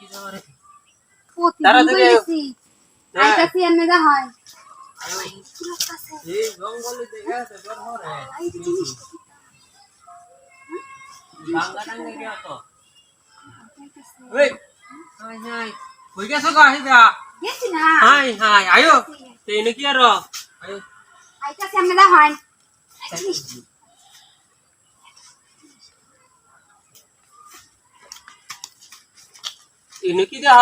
কি যাওয়ারে তাড়াতাড়ি আইতাছি এনে যা হয় এই জঙ্গলে দেখা তো বের হরে বাংলা টাঙ্গে গিয়া তো ওই হাই হাই কই গেছো গো আইবা গেছি না হাই হাই আয়ো তেনে কি আর আয়ো আইতাছি এনে যা হয় এনে কি দেহ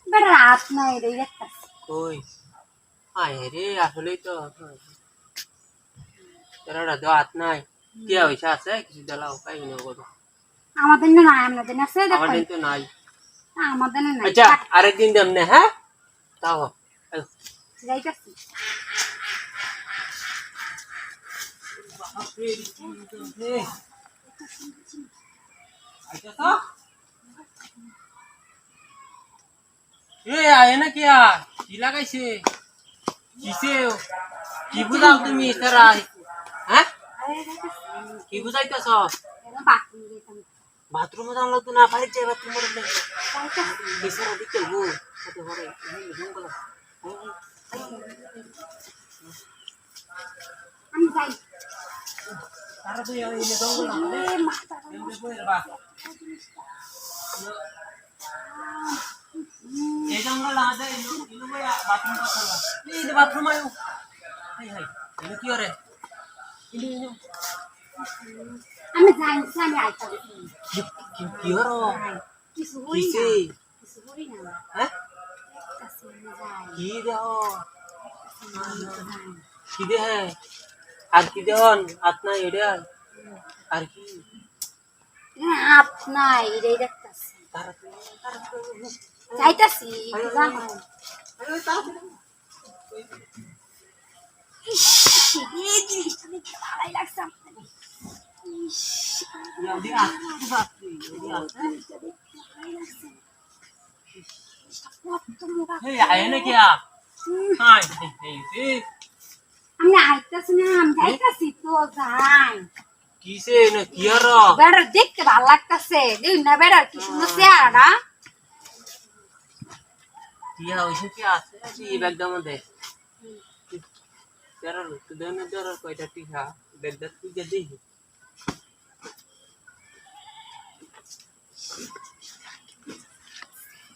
বেটা রাত নাই রে একটা কই হাই রে আসলেই তো তেরা দাঁত নাই কি হইছে আছে কিছু দেলাও কাই না গো আমাদের না নাই আমাদের আছে দেখো আমাদের তো নাই আমাদের নাই আচ্ছা আরেকদিন দেমনে হ্যাঁ তাও আয়ো যাইতাছি ए आए ना क्या किला कैसे किसे की बुझाओ तुम इस तरह हैं की बुझाइता छ बाथरूम में जान लो तू ना पारी जाए बाथरूम में कैसे रह दिक्कत हो तो हो रे रूम का আমি যাই तारा तो ये जंगल ना এ মাথা एमरे बोय रे बा ये जंगल आ जाए इनो भाई बाथरूम का चला ये बाथरूम आयो हाय हाय इनो की रे इनो আমি যাই আমি আইতাছি की हो रो কিছু হই না किसे কিছু হই না हैं আইতাছি আমি যাই की दे हो की दे है আর কি দেহন আত্না এড়ে আর কি হাত নাই রে দেখতাছি তারা যাইতাছি যা হয় ইস এই জিনিসটা দেখতে ভালোই লাগছে আমার ইস দি আসতে আসতে জিনিসটা দেখতে ভালোই লাগছে জিনিসটা কত মোটা হে আয় না কি হাই হে আমি আইতাছি না আমি যাইতাছি তো যাই কিসে না কি আর বেড়ার দেখতে ভালো লাগতাছে দেখ না বেড়ার কি সুন্দর চেহারাটা কি হইছে কি আছে এই ব্যাগটা মধ্যে তেরা তো দেনে তেরা কয়টা টিকা ব্যাগটা তুই যে দেখি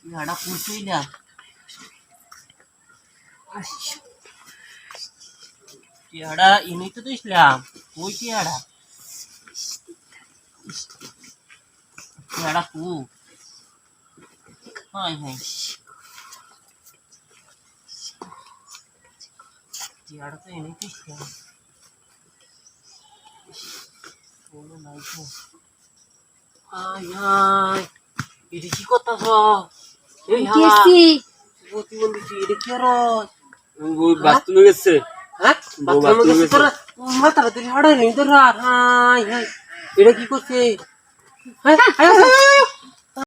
ইয়াডা কুছই না ইয়াডা ইনি তো ইসলাম কই কি ইয়াডা ইয়াডা কু হাই হাই ইয়াডা তো ইনি তো ইসলাম বলো নাই তো হাই হাই ইদি কি করতাছ এই হাওয়া গেছি বতি বন্ধু ইদি কি আর ওই বাথরুমে গেছে হ্যাঁ বাথরুমে গেছে তোরা মাথাটা তুই হাড়ে নি তোরা হাই হাই এটা কি করছে হ্যাঁ